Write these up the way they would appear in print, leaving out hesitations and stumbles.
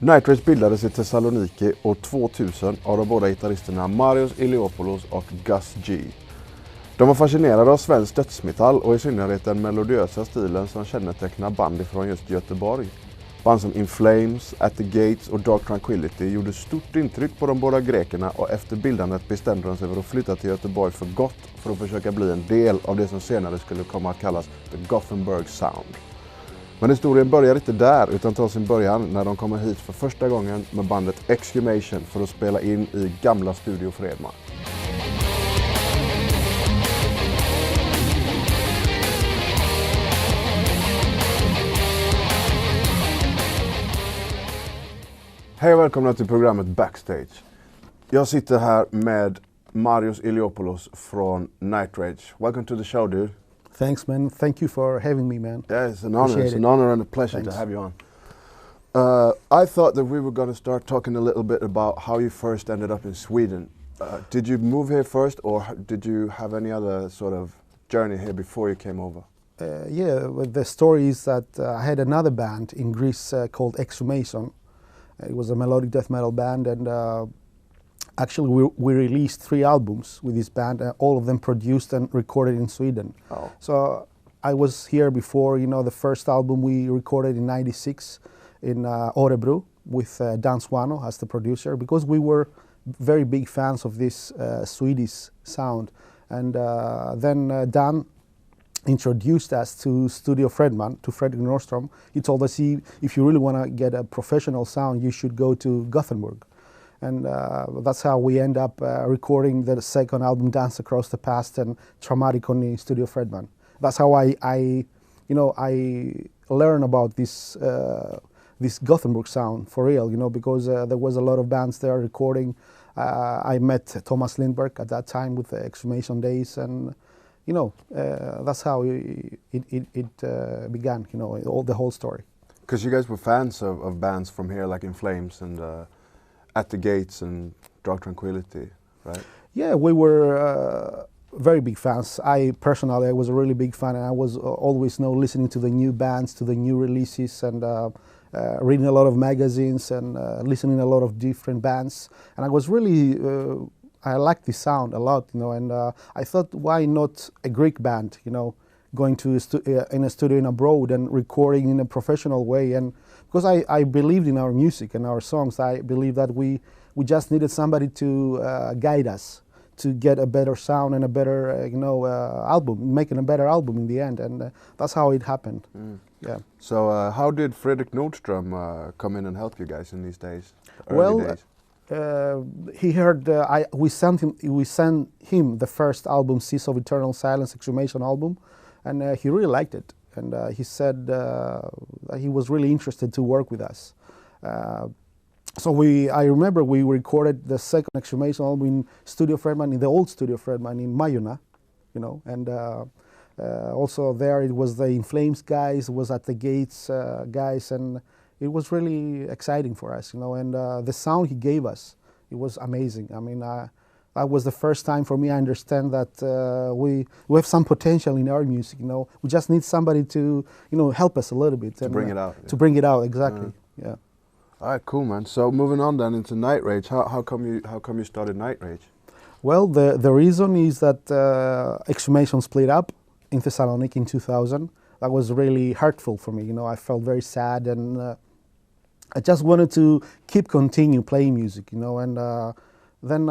Nightrage bildades i Thessaloniki år 2000 av de båda gitarristerna Marios Iliopoulos och Gus G. De var fascinerade av svensk dödsmetall och i synnerhet den melodiösa stilen som kännetecknar band från just Göteborg. Band som In Flames, At the Gates och Dark Tranquillity gjorde stort intryck på de båda grekerna och efter bildandet bestämde de sig för att flytta till Göteborg för gott för att försöka bli en del av det som senare skulle komma att kallas The Gothenburg Sound. Men historien börjar inte där utan tar sin början när de kommer hit för första gången med bandet Exhumation för att spela in i gamla Studio Fredman. Hej och välkomna till programmet Backstage. Jag sitter här med Marios Iliopoulos från Nightrage. Welcome to the show, dude. Thanks, man. Thank you for having me, man. Yeah, it's an honor. It's an honor and a pleasure to have you on. I thought that we were going to start talking a little bit about how you first ended up in Sweden. Did you move here first, or did you have any other sort of journey here before you came over? Yeah, well, the story is that I had another band in Greece called Exhumation. It was a melodic death metal band, and actually we released 3 albums with this band, all of them produced and recorded in Sweden. Oh. So I was here before, you know, the first album we recorded in '96 in Örebro with Dan Swano as the producer, because we were very big fans of this Swedish sound. And then Dan introduced us to Studio Fredman, to Fredrik Norström. He told us if you really want to get a professional sound, you should go to Gothenburg. And that's how we end up recording the second album, Dance Across the Past and Traumatic on Studio Fredman. That's how I learned about this Gothenburg sound for real, you know, because there was a lot of bands there recording. I met Thomas Lindberg at that time with the Exhumation Days, and you know, that's how it began, you know, the whole story. Because you guys were fans of bands from here, like In Flames and At the Gates and Dark Tranquillity, right? Yeah, we were very big fans. I personally was a really big fan, and I was always listening to the new bands, to the new releases, and reading a lot of magazines and listening a lot of different bands. And I was really I liked the sound a lot, you know, and I thought, why not a Greek band, you know, going to in a studio in abroad and recording in a professional way. And because I believed in our music and our songs, I believe that we just needed somebody to guide us to get a better sound and a better, album, making a better album in the end. And that's how it happened. Mm. Yeah. So how did Fredrik Norström come in and help you guys in these days? Well, days? He heard we sent him the first album, Seas of Eternal Silence, Exhumation album, and he really liked it. And he said that he was really interested to work with us. So I remember we recorded the second Exhumation album in Studio Fredman, in the old Studio Fredman in Majorna, you know, and also there it was the In Flames guys, it was At the Gates guys, and it was really exciting for us, you know, and the sound he gave us, it was amazing. I mean, that was the first time for me I understand that we have some potential in our music, you know. We just need somebody to, you know, help us a little bit. To bring it out. To bring it out, exactly, yeah. All right, cool, man. So moving on then into Nightrage, how come you started Nightrage? Well, the reason is that Exhumation split up in Thessaloniki in 2000. That was really hurtful for me, you know. I felt very sad, and I just wanted to continue playing music, you know, and then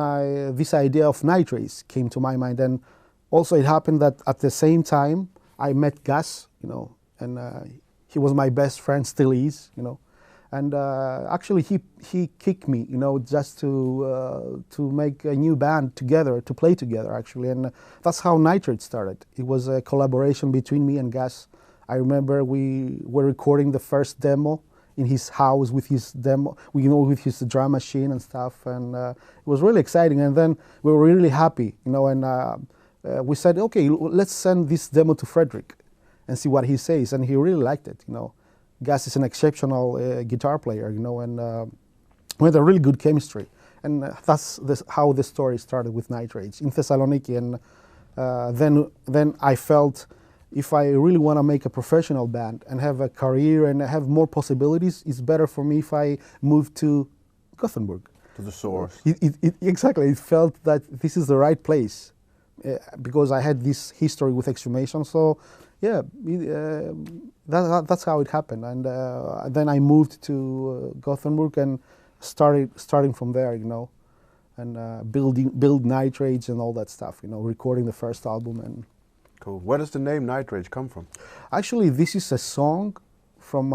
this idea of Nightrage came to my mind. And also it happened that at the same time I met Gus, you know, and he was my best friend, still is, you know, and actually he kicked me, you know, just to make a new band together, to play together actually, and that's how Nightrage started. It was a collaboration between me and Gus. I remember we were recording the first demo in his house with his demo, you know, with his drum machine and stuff, and it was really exciting. And then we were really happy, you know, and we said, okay, let's send this demo to Fredrik and see what he says. And he really liked it, you know. Gus is an exceptional guitar player, you know, and we had a really good chemistry. And that's how the story started with Nightrage in Thessaloniki. And then I felt if I really want to make a professional band and have a career and have more possibilities, it's better for me if I move to Gothenburg. To the source. Exactly, it felt that this is the right place because I had this history with Exhumation. So, yeah, that's how it happened. And then I moved to Gothenburg and starting from there, you know, and build Nightrage and all that stuff, you know, recording the first album. And cool. Where does the name Nightrage come from? actually, this is a song from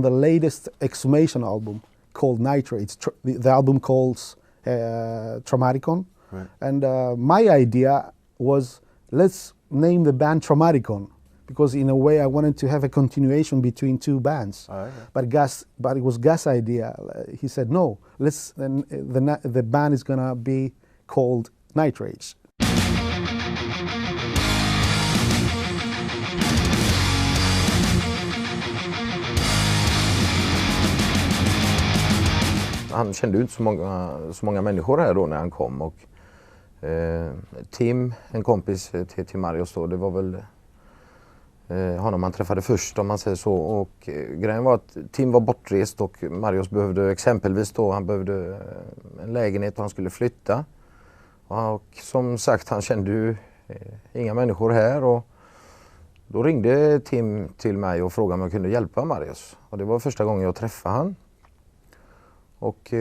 the latest Exhumation album called Nightrage. The album calls Traumaticon. Right. And my idea was, let's name the band Traumaticon, because in a way I wanted to have a continuation between two bands. Oh, okay. But it was Gus' idea. He said, no, the band is gonna be called Nightrage. Han kände ju inte så många människor här då när han kom. Och, Tim, en kompis till Marios då, det var väl honom man träffade först om man säger så. Och grejen var att Tim var bortrest och Marios behövde exempelvis då, han behövde en lägenhet och han skulle flytta. Och som sagt, han kände ju inga människor här och då ringde Tim till mig och frågade om jag kunde hjälpa Marios. Och det var första gången jag träffade han. Och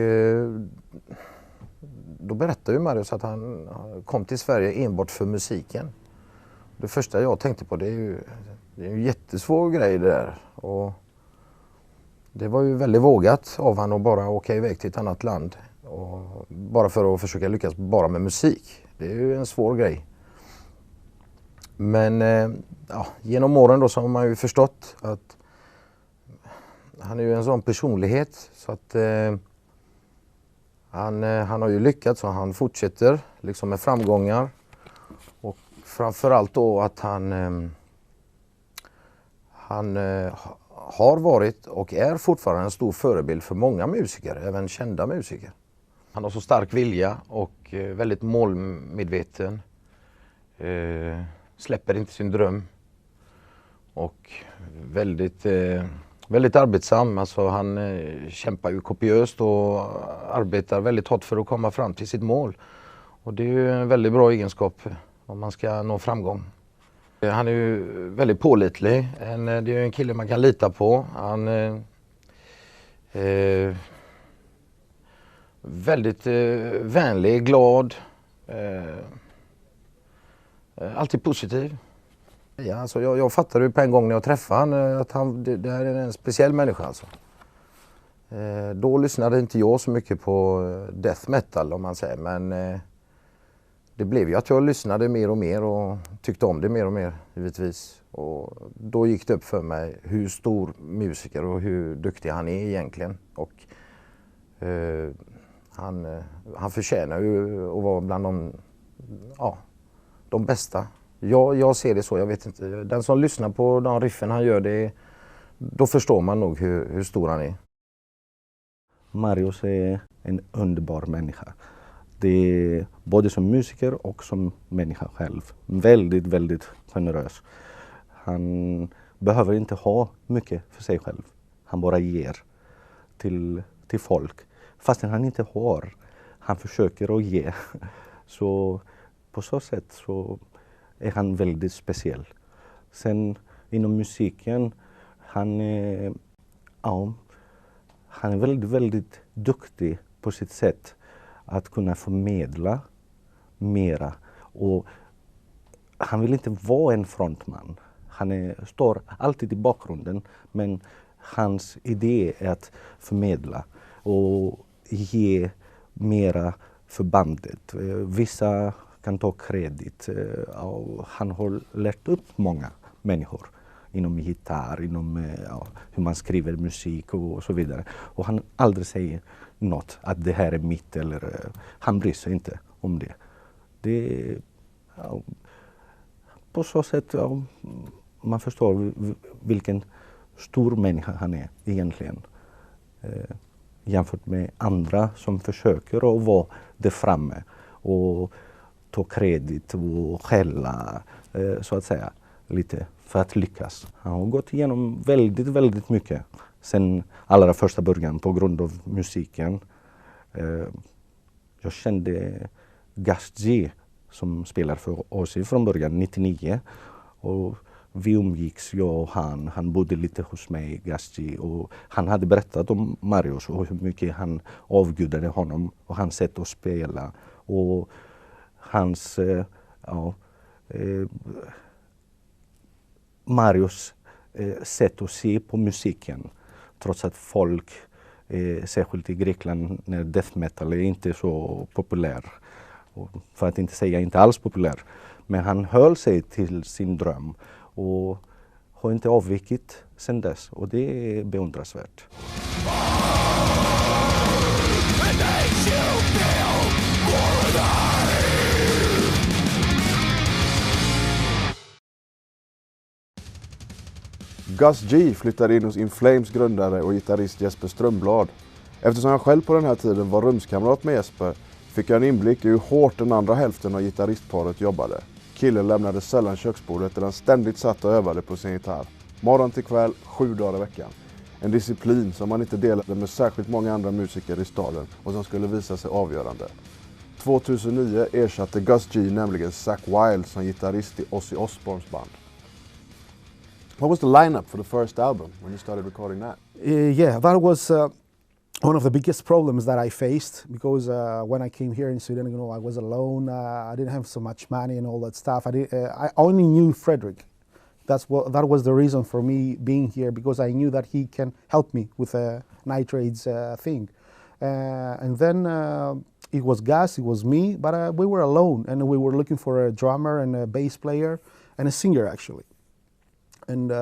då berättade ju Marios att han kom till Sverige enbart för musiken. Det första jag tänkte på, det är en jättesvår grej det där. Och det var ju väldigt vågat av han att bara åka iväg till ett annat land. Och bara för att försöka lyckas bara med musik. Det är ju en svår grej. Men ja, genom åren då så har man ju förstått att han är ju en sån personlighet så att han har ju lyckats och han fortsätter liksom med framgångar. Och framförallt då att han har varit och är fortfarande en stor förebild för många musiker, även kända musiker. Han har så stark vilja och väldigt målmedveten. Släpper inte sin dröm. Och väldigt arbetsam. Alltså han kämpar ju kopiöst och arbetar väldigt hårt för att komma fram till sitt mål. Och det är ju en väldigt bra egenskap om man ska nå framgång. Han är ju väldigt pålitlig. Det är ju en kille man kan lita på. Han väldigt vänlig, glad. Alltid positiv. Ja, alltså jag fattade ju på en gång när jag träffade honom att det här är en speciell människa. Alltså. Då lyssnade inte jag så mycket på death metal om man säger. Men det blev ju att jag lyssnade mer och mer och tyckte om det mer och mer givetvis. Och då gick det upp för mig hur stor musiker och hur duktig han är egentligen. Och han förtjänar ju att vara bland de bästa. Jag ser det så, jag vet inte. Den som lyssnar på de riffen han gör, då förstår man nog hur stor han är. Marios är en underbar människa. Det är både som musiker och som människa själv. Väldigt, väldigt generös. Han behöver inte ha mycket för sig själv. Han bara ger till folk. Fast han inte har. Han försöker att ge. Så på så sätt så är han väldigt speciell. Sen inom musiken, han är väldigt, väldigt duktig på sitt sätt att kunna förmedla mera. Och han vill inte vara en frontman. Han står alltid i bakgrunden, men hans idé är att förmedla och ge mera för bandet. Vissa kan ta kredit. Han har lärt upp många människor inom gitarr, inom hur man skriver musik och så vidare. Och han aldrig säger något, att det här är mitt eller han bryr sig inte om det. Det på så sätt man förstår vilken stor människa han är egentligen. Jämfört med andra som försöker att vara där framme och ta kredit och skälla så att säga. lite för att lyckas. Han har gått igenom väldigt mycket sen allra första början på grund av musiken. Jag kände Gus G som spelar för oss från början, 99. Och vi umgicks, jag och han bodde lite hos mig, Gus G. Och han hade berättat om Marios och hur mycket han avgudade honom och hans sätt att spela. Och hans, Marios sätt att se på musiken. Trots att folk, särskilt i Grekland, när death metal är inte så populär. Och för att inte säga inte alls populär. Men han höll sig till sin dröm och har inte avvikit sedan dess. Och det är beundransvärt. Gus G flyttade in hos In Flames grundare och gitarrist Jesper Strömblad. Eftersom jag själv på den här tiden var rumskamrat med Jesper fick jag en inblick i hur hårt den andra hälften av gitarristparet jobbade. Killen lämnade sällan köksbordet där han ständigt satt och övade på sin gitarr. Morgon till kväll, 7 dagar i veckan. En disciplin som man inte delade med särskilt många andra musiker i staden och som skulle visa sig avgörande. 2009 ersatte Gus G nämligen Zakk Wylde som gitarrist i Ozzy Osbournes band. What was the lineup for the first album when you started recording that? Yeah, that was one of the biggest problems that I faced because when I came here in Sweden, you know, I was alone. I didn't have so much money and all that stuff. I only knew Fredrik. That was the reason for me being here, because I knew that he can help me with a Nightrage thing. And then it was Gus, it was me, but we were alone and we were looking for a drummer and a bass player and a singer actually. And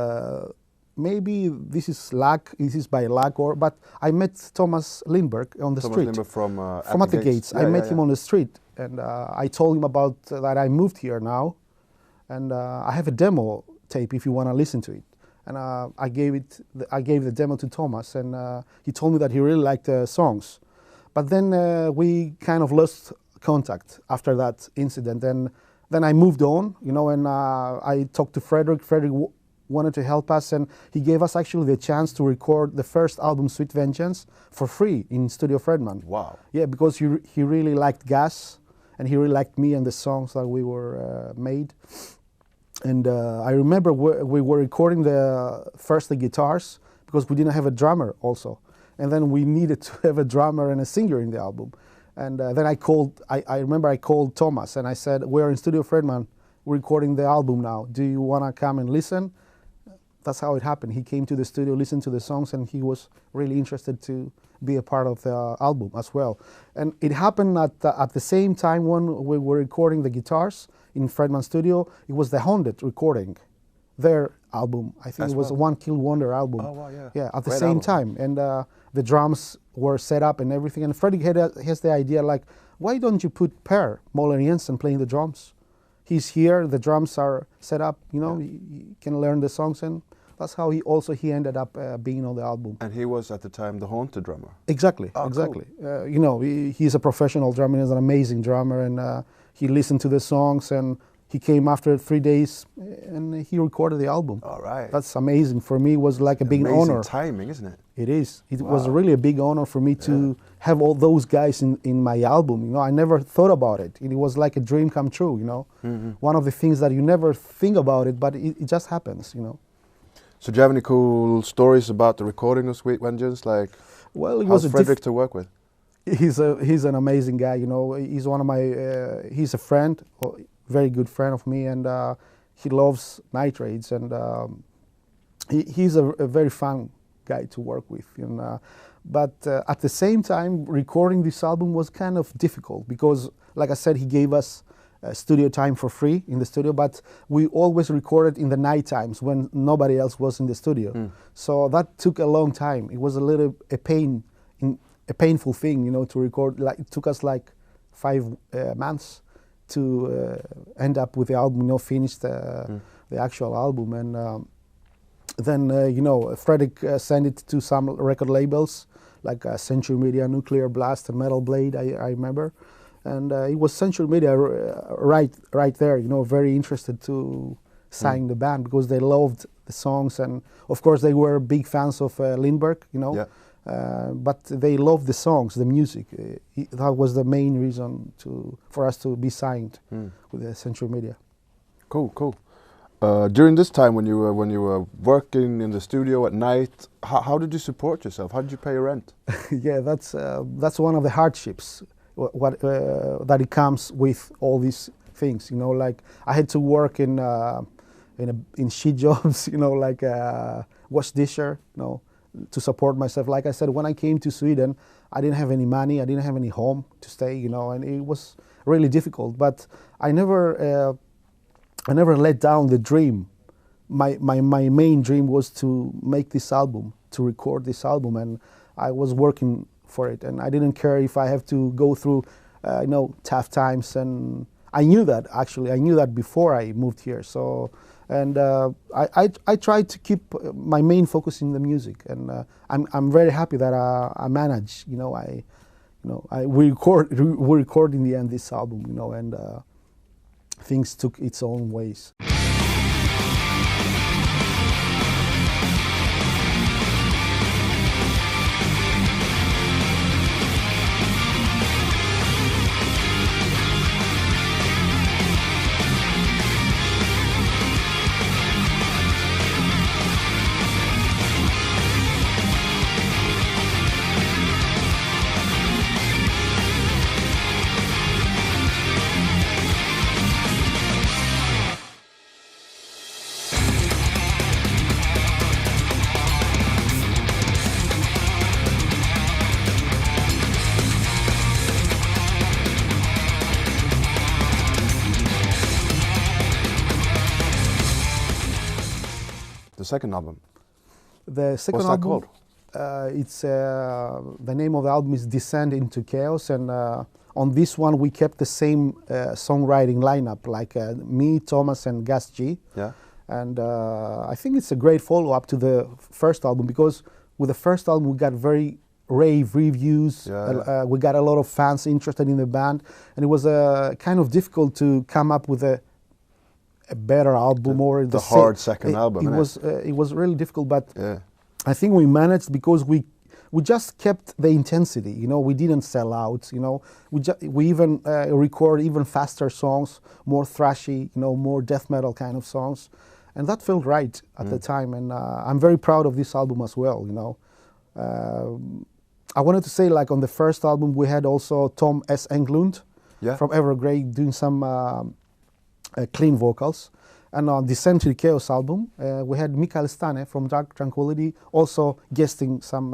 maybe this is luck, this is by luck, but I met Thomas Lindberg on the street. Lindberg from At the Gates. Yeah, I met him on the street, and I told him about that I moved here now, and I have a demo tape if you want to listen to it. And I gave the demo to Thomas, and he told me that he really liked the songs. But then we kind of lost contact after that incident, and then I moved on, you know, and I talked to Fredrik. Fredrik wanted to help us, and he gave us actually the chance to record the first album, Sweet Vengeance, for free in Studio Fredman. Wow. Yeah, because he really liked Gus, and he really liked me and the songs that we were made. And I remember we were recording the guitars because we didn't have a drummer also. And then we needed to have a drummer and a singer in the album. And then I remember I called Thomas and I said, we're in Studio Fredman, we're recording the album now. Do you want to come and listen? That's how it happened. He came to the studio, listened to the songs, and he was really interested to be a part of the album as well. And it happened at the same time when we were recording the guitars in Fredman Studio. It was the Haunted recording their album. I think it was a One Kill Wonder album. Oh, wow, yeah. Yeah, at the Great same album. time. And the drums were set up and everything. And Fredrik has the idea, like, why don't you put Per Moller Jensen playing the drums? He's here, the drums are set up, you know, he can learn the songs, and that's how he ended up being on the album. And he was at the time the Haunted drummer. Exactly, Oh, exactly. You know, he's a professional drummer, he's an amazing drummer, and he listened to the songs, and he came after 3 days, and he recorded the album. All right. That's amazing. For me, it was like a big Amazing honor. timing, isn't it? It is. It Wow. was really a big honor for me to have all those guys in my album. You know, I never thought about it. It was like a dream come true, you know. Mm-hmm. One of the things that you never think about it, but it just happens, you know. So do you have any cool stories about the recording of Sweet Vengeance? Like, Well, it how's was Fredrik to work with? He's an amazing guy, you know. He's one of my, he's a friend, very good friend of me, and he loves Nightrage, and he's a very fun guy to work with. But at the same time, recording this album was kind of difficult because, like I said, he gave us studio time for free in the studio, but we always recorded in the night times when nobody else was in the studio. So that took a long time. It was a painful thing, you know, to record. Like, it took us like 5 months to end up with the album, you know, finish the actual album. And then, you know, Fredrik sent it to some record labels like Century Media, Nuclear Blast, and Metal Blade, I remember. And it was Century Media right there, you know, very interested to sign the band because they loved the songs, and of course they were big fans of Lindbergh, you know. Yeah. But they loved the songs, the music. That was the main reason for us to be signed with the Century Media. Cool, cool. During this time when you were working in the studio at night, how did you support yourself? How did you pay your rent? Yeah, that's one of the hardships that it comes with all these things. You know, like I had to work in shit jobs. You know, like wash disher. You know, to support myself. Like I said, when I came to Sweden, I didn't have any money. I didn't have any home to stay. You know, and it was really difficult. But I never let down the dream. My main dream was to make this album, to record this album, and I was working for it. And I didn't care if I have to go through, you know, tough times. And I knew that actually. I knew that before I moved here. So, and I tried to keep my main focus in the music. And I'm very happy that I managed. You know, we record in the end this album. You know, and things took its own ways. The second album. The second What's that album, called? it's the name of the album is Descend into Chaos, and on this one we kept the same songwriting lineup, like me, Thomas, and Gus G. Yeah. And I think it's a great follow-up to the first album, because with the first album we got very rave reviews. Yeah. We got a lot of fans interested in the band, and it was kind of difficult to come up with a better album, or the hard second album. It was really difficult, but yeah. I think we managed because we just kept the intensity. You know, we didn't sell out. You know, we even record even faster songs, more thrashy, you know, more death metal kind of songs, and that felt right at the time. And I'm very proud of this album as well. You know, I wanted to say, like on the first album we had also Tom S. Englund from Evergrey doing some clean vocals. And on the Century Chaos album, we had Mikael Stane from Dark Tranquility also guesting some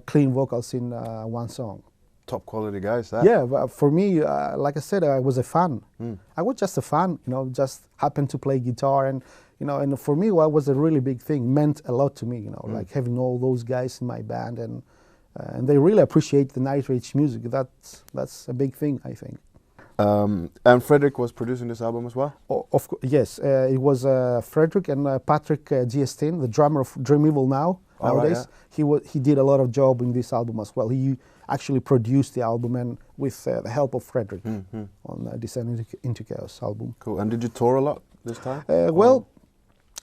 clean vocals in one song. Top quality guys, that. Yeah, but for me, like I said, I was a fan. I was just a fan, you know, just happened to play guitar, and you know, and for me, that was a really big thing. Meant a lot to me, you know, like having all those guys in my band, and they really appreciate the Nightrage music. That's a big thing, I think. And Fredrik was producing this album as well? Yes, it was Fredrik and Patrick Giestin, the drummer of Dream Evil nowadays. Right, he did a lot of job in this album as well. He actually produced the album, and with the help of Fredrik on Descend into Chaos album. Cool. And did you tour a lot this time? Well,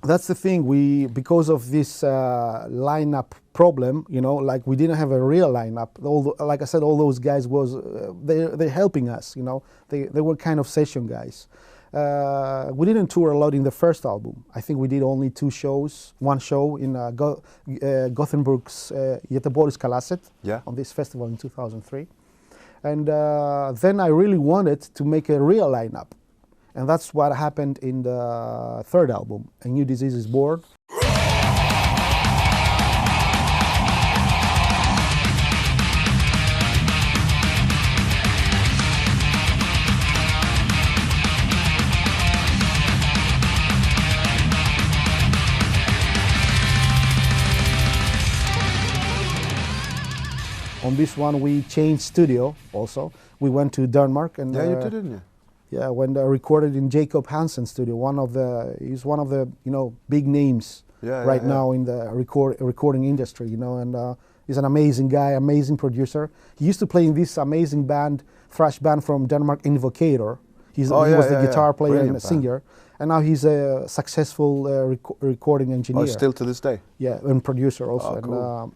that's the thing. Because of this lineup problem, you know, like we didn't have a real lineup. Like I said, all those guys they're helping us. You know, they were kind of session guys. We didn't tour a lot in the first album. I think we did only one show in Gothenburg's Göteborgs Kalasset on this festival in 2003. And then I really wanted to make a real lineup. And that's what happened in the third album, A New Disease is Born. On this one, we changed studio also. We went to Denmark, and you did, didn't you? Yeah, when they recorded in Jacob Hansen's studio, he's one of the big names now in the recording industry, you know, and he's an amazing guy, amazing producer. He used to play in this amazing band, thrash band from Denmark, Invocator. He was the guitar player Brilliant and singer, and now he's a successful recording engineer. Oh, still to this day? Yeah, and producer also. Oh, and, cool.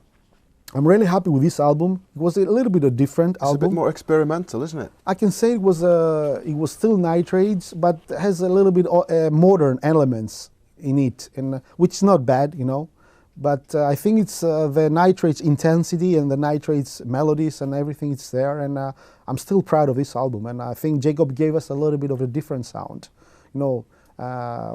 I'm really happy with this album. It was a little bit a different album. It's a bit more experimental, isn't it? I can say it was still Nightrage, but has a little bit modern elements in it, and which is not bad, you know. But I think it's the Nightrage intensity and the Nightrage melodies and everything. It's there, and I'm still proud of this album. And I think Jacob gave us a little bit of a different sound, you know.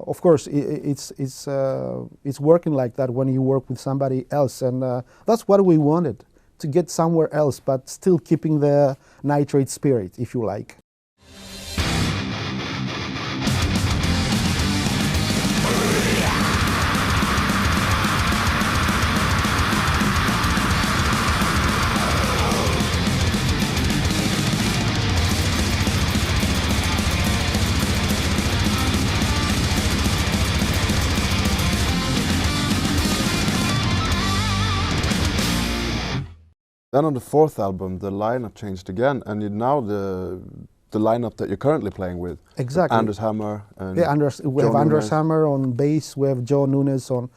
Of course, it's working like that when you work with somebody else, and that's what we wanted, to get somewhere else, but still keeping the Nightrage spirit, if you like. Then on the fourth album, the lineup changed again, and now the lineup that you're currently playing with. Exactly. Anders Hammer and we have Anders Hammer on bass. We have Joe Nunes on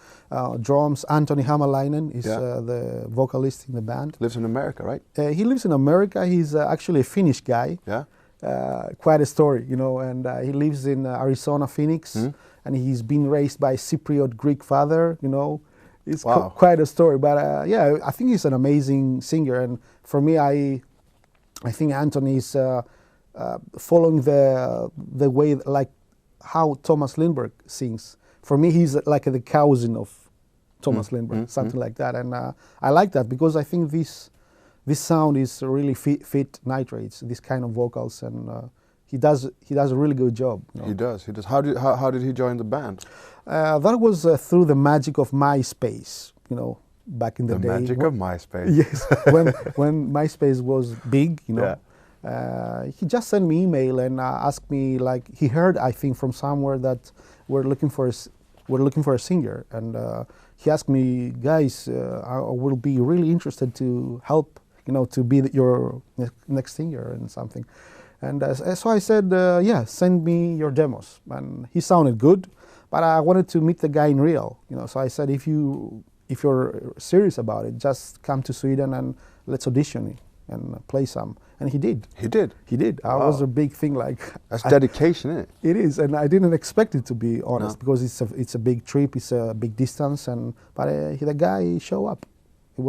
drums. Anthony Hammerlainen is the vocalist in the band. Lives in America, right? He lives in America. He's actually a Finnish guy. Yeah. Quite a story, you know. And he lives in Arizona, Phoenix, and he's been raised by a Cypriot Greek father, you know. It's quite a story, but yeah, I think he's an amazing singer, and for me, I think Anthony's following the way like how Thomas Lindberg sings. For me, he's like the cousin of Thomas Lindberg, something like that, and I like that because I think this sound is really fit Nightrage, this kind of vocals, and he does a really good job. You know? He does. How did he join the band? That was through the magic of MySpace, you know, back in the day. The magic of MySpace. Yes, when MySpace was big, you know. Yeah. He just sent me email and asked me, like, he heard, I think, from somewhere that we're looking for a singer, and he asked me, guys, I will be really interested to help, you know, to be your next singer and something. And so I said, yeah, send me your demos. And he sounded good, but I wanted to meet the guy in real, you know. So I said, if you're serious about it, just come to Sweden and let's audition and play some. And he did. He did. Wow. That was a big thing. Like, that's dedication, isn't it? It is, and I didn't expect it, to be honest, because it's a big trip, it's a big distance, but the guy showed up. He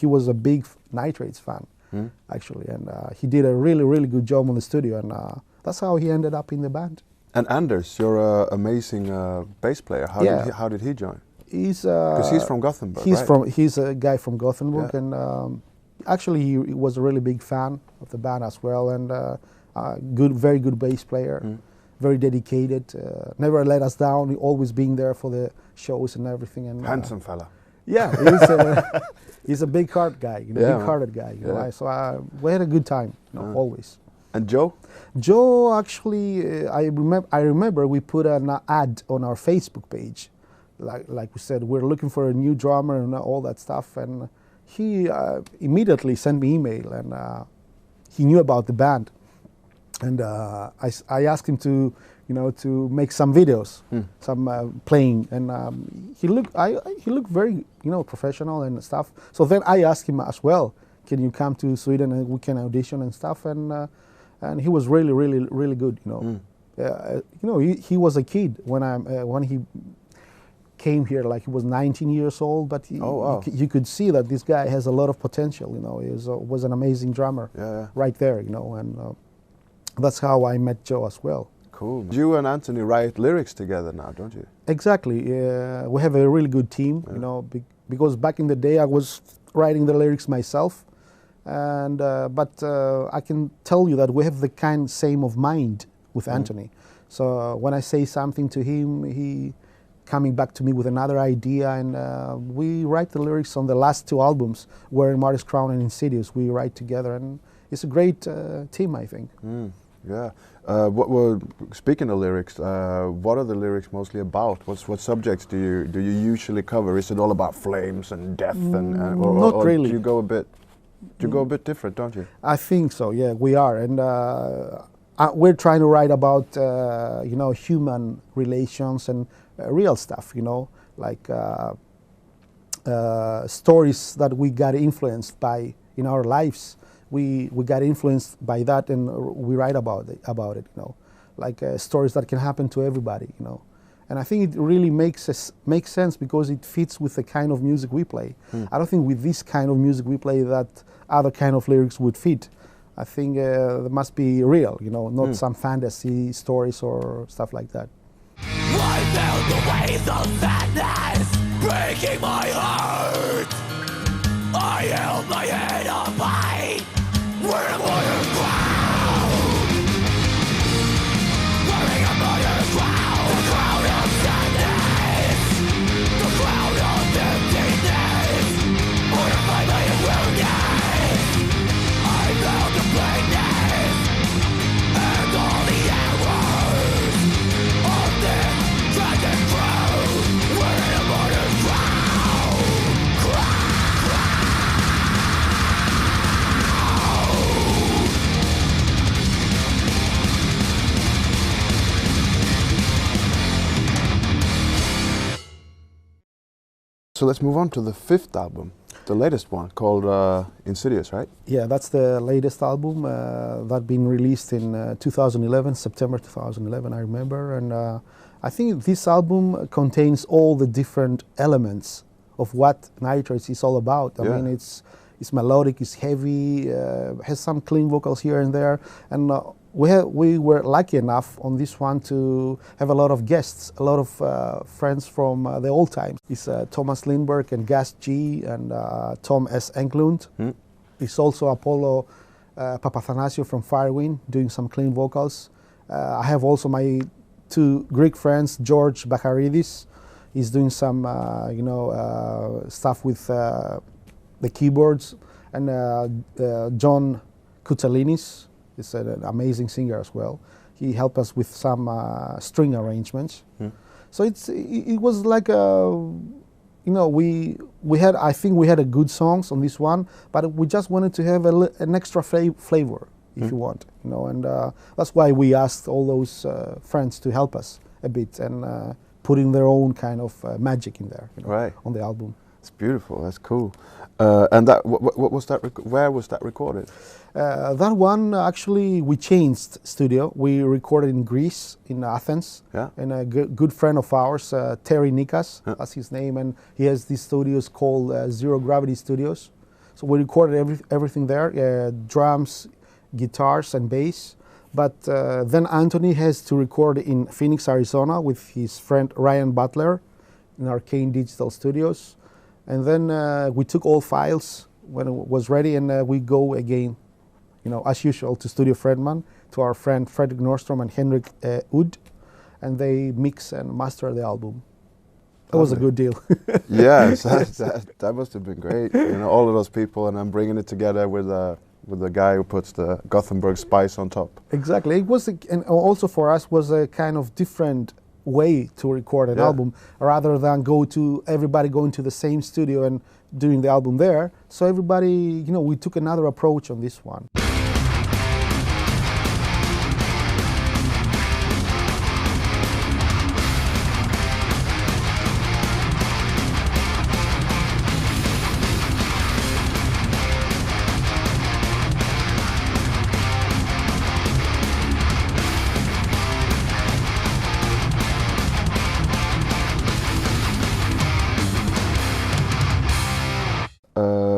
was a big Nightrage fan. Actually, and he did a really good job on the studio, and that's how he ended up in the band. And Anders, you're an amazing bass player. How did he join? Because he's from Gothenburg, right? He's a guy from Gothenburg, and actually he was a really big fan of the band as well, and very good bass player, very dedicated, never let us down, always being there for the shows and everything. And handsome fella. Yeah, he's a big-hearted guy, you know, big-hearted guy. You know, so we had a good time, you know, always. And Joe? Joe, actually, I remember we put an ad on our Facebook page, like we said, we're looking for a new drummer and all that stuff, and he immediately sent me email, and he knew about the band, and I asked him to, you know, to make some videos, some playing, and he looked very, you know, professional and stuff. So then I asked him as well, can you come to Sweden and we can audition and stuff, and he was really good, you know. You know, he was a kid when he came here, like he was 19 years old, but you could see that this guy has a lot of potential, you know. He was an amazing drummer right there, you know, and that's how I met Joe as well. Cool. You and Anthony write lyrics together now, don't you? Exactly. We have a really good team, you know, because back in the day I was writing the lyrics myself, and but I can tell you that we have the same of mind with Anthony. So when I say something to him, he coming back to me with another idea, and we write the lyrics on the last two albums, where in Marty's Crown and Insidious we write together, and it's a great team, I think. Yeah. Speaking of lyrics, what are the lyrics mostly about? What subjects do you usually cover? Is it all about flames and death, not really? Do you go a bit different, don't you? I think so. Yeah, we are, and we're trying to write about you know, human relations and real stuff, you know, like stories that we got influenced by in our lives. We got influenced by that, and we write about it, you know, like stories that can happen to everybody, you know. And I think it really makes sense because it fits with the kind of music we play. I don't think with this kind of music we play that other kind of lyrics would fit. I think they must be real, you know, not some fantasy stories or stuff like that. I felt the waves of sadness breaking my heart. I held my head up high, wearing a modern crown. Wearing a modern crown, the crown of sadness, the crown of emptiness, mortified by a wounded. I felt the plainness and all the hours of this tragic crown, wearing a modern crown. So let's move on to the 5th album, the latest one, called Insidious, right? Yeah, that's the latest album that been released in 2011, September 2011, I remember. And I think this album contains all the different elements of what Nightrage is all about. I mean, it's melodic, it's heavy, has some clean vocals here and there. And we were lucky enough on this one to have a lot of guests, a lot of friends from the old times. It's Thomas Lindberg and Gus G and Tom S. Englund. It's also Apollo Papathanasiou from Firewind doing some clean vocals. I have also my 2 Greek friends, George Bakaridis. He's doing some you know, stuff with the keyboards, and John Koutalinis is an amazing singer as well. He helped us with some string arrangements. So it was like you know, I think we had a good songs on this one, but we just wanted to have an extra flavor, if you want, you know, and that's why we asked all those friends to help us a bit and putting their own kind of magic in there, you know, on the album. It's beautiful. That's cool. And that, what was that? Where was that recorded? That one actually we changed studio. We recorded in Greece, in Athens, and a good friend of ours, Terry Nikas, that's his name, and he has these studios called Zero Gravity Studios. So we recorded everything there: drums, guitars, and bass. But then Anthony has to record in Phoenix, Arizona, with his friend Ryan Butler in Arcane Digital Studios. And then we took all files when it was ready, and we go again, you know, as usual, to Studio Fredman, to our friend Fredrik Nordstrom and Henrik Udd, and they mix and master the album. That was a good deal. Yes, that must have been great. You know, all of those people, and then bringing it together with the guy who puts the Gothenburg spice on top. Exactly. It was, and also for us, was a kind of different way to record an album, rather than everybody going to the same studio and doing the album there. So everybody, you know, we took another approach on this one.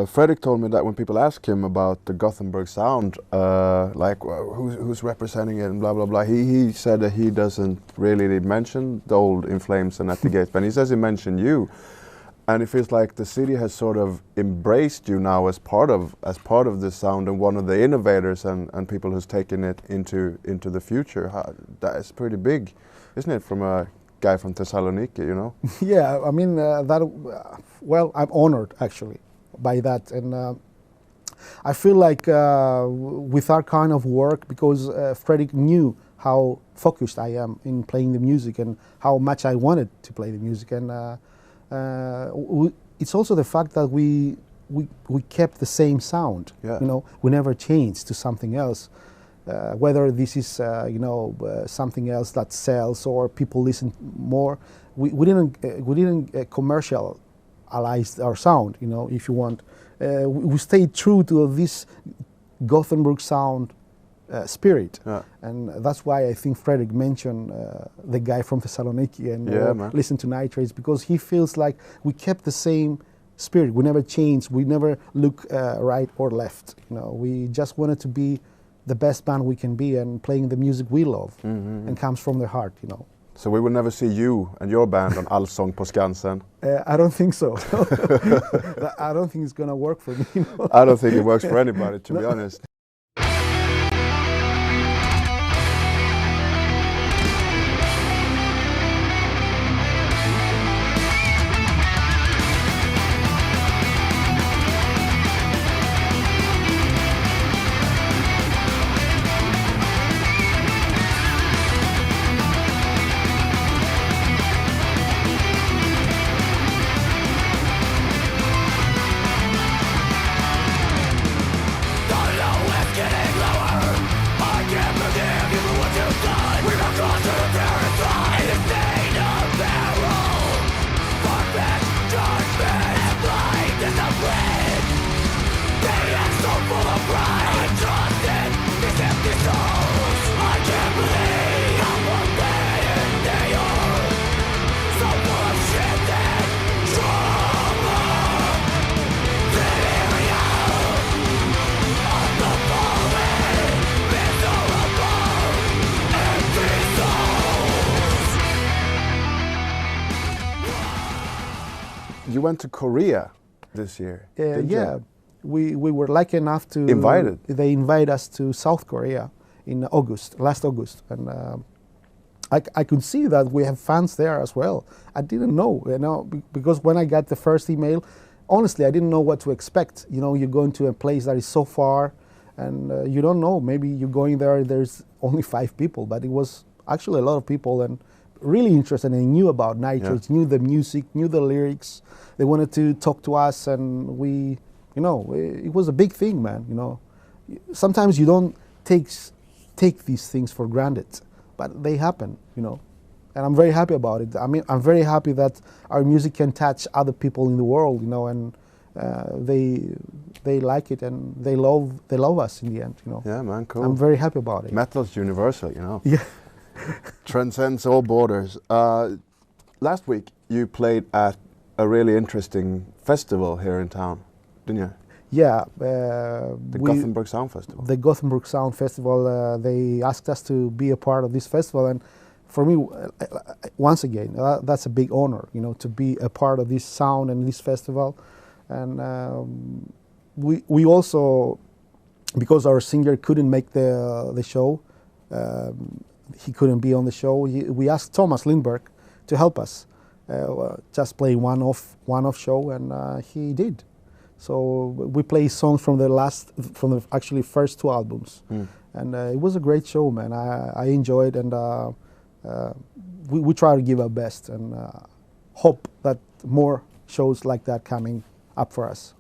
Fredrik told me that when people ask him about the Gothenburg sound, like who's representing it and blah blah blah, he said that he doesn't really mention the old In Flames and At the Gates, but he says he mentioned you, and it feels like the city has sort of embraced you now as part of this sound and one of the innovators and people who's taken it into the future. That is pretty big, isn't it, from a guy from Thessaloniki, you know? Yeah, I mean well, I'm honored actually by that, and I feel like with our kind of work, because Fredrik knew how focused I am in playing the music and how much I wanted to play the music, and it's also the fact that we kept the same sound. You know, we never changed to something else, whether this is something else that sells or people listen more. We didn't commercialize our sound, if you want. We stayed true to this Gothenburg sound spirit, and that's why I think Fredrik mentioned the guy from Thessaloniki and listen to Nightrage, because he feels like we kept the same spirit. We never changed. We never look right or left. We just wanted to be the best band we can be and playing the music we love and comes from the heart. So we will never see you and your band on Allsång på Skansen? I don't think so. I don't think it's gonna work for me. I don't think it works for anybody, to be honest. You went to Korea this year. We were lucky enough to... Invited? They invited us to South Korea in last August. And I could see that we have fans there as well. I didn't know, because when I got the first email, honestly, I didn't know what to expect. You're going to a place that is so far and you don't know. Maybe you're going there, there's only 5 people, but it was actually a lot of people and really interested and knew about Nightrage, knew the music, knew the lyrics. They wanted to talk to us, and we, it was a big thing, man. Sometimes you don't take these things for granted, but they happen, and I'm very happy about it. I mean, I'm very happy that our music can touch other people in the world, and they like it and they love us in the end, Yeah, man, cool. I'm very happy about it. Metal's universal, Yeah. Transcends all borders. Last week you played at a really interesting festival here in town, didn't you? Yeah. The Gothenburg Sound Festival. The Gothenburg Sound Festival, they asked us to be a part of this festival, and for me, once again, that's a big honor, to be a part of this sound and this festival. And we also, because our singer couldn't make the show, he couldn't be on the show. We asked Thomas Lindberg to help us, just play one-off show, and he did. So we play songs from the actually first 2 albums, and it was a great show, man. I enjoyed, and we try to give our best, and hope that more shows like that coming up for us.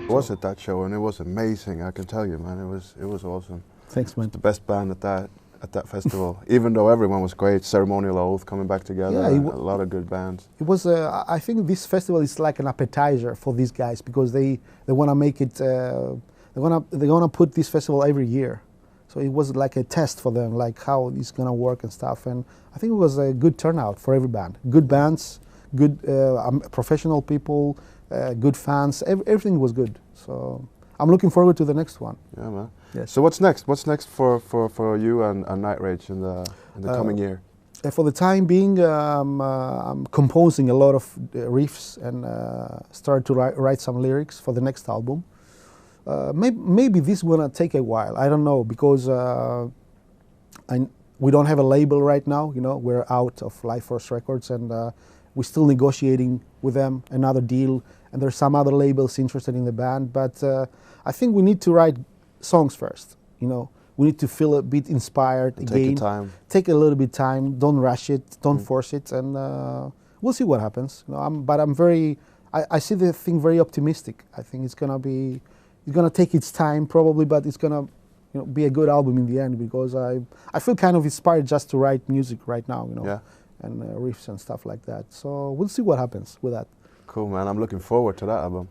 I was at that show and it was amazing. I can tell you, man. It was awesome. Thanks, man. The best band at that festival. Even though everyone was great, Ceremonial Oath coming back together. Yeah, a lot of good bands. It was. I think this festival is like an appetizer for these guys because they want to make it. They're gonna put this festival every year. So it was like a test for them, like how it's gonna work and stuff. And I think it was a good turnout for every band. Good bands, good professional people, good fans. Everything was good. So I'm looking forward to the next one. Yeah, man. Yes. So what's next? What's next for you and Nightrage in the coming year? For the time being, I'm composing a lot of riffs and start to write some lyrics for the next album. Maybe this is gonna take a while. I don't know because we don't have a label right now. You know, we're out of Life Force Records, and we're still negotiating with them another deal. And there's some other labels interested in the band, but I think we need to write songs first. You know, we need to feel a bit inspired again. Take your time. Take a little bit time. Don't rush it. Don't force it, and we'll see what happens. You know, I see the thing very optimistic. I think it's gonna be. It's gonna take its time probably, but it's gonna, you know, be a good album in the end because I feel kind of inspired just to write music right now, you know, Yeah. and riffs and stuff like that. So we'll see what happens with that. Cool, man. I'm looking forward to that album.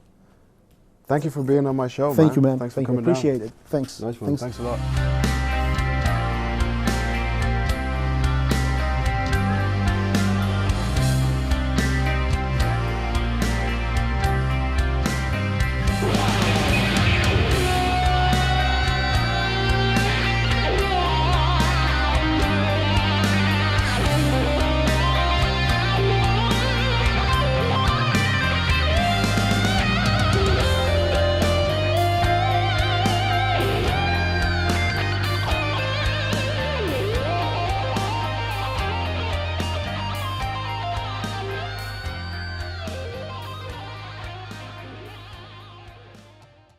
Thank you for being on my show, man. Thank you, man. Thanks Thank for you. coming Appreciate down. it. Thanks. Nice one. Thanks a lot.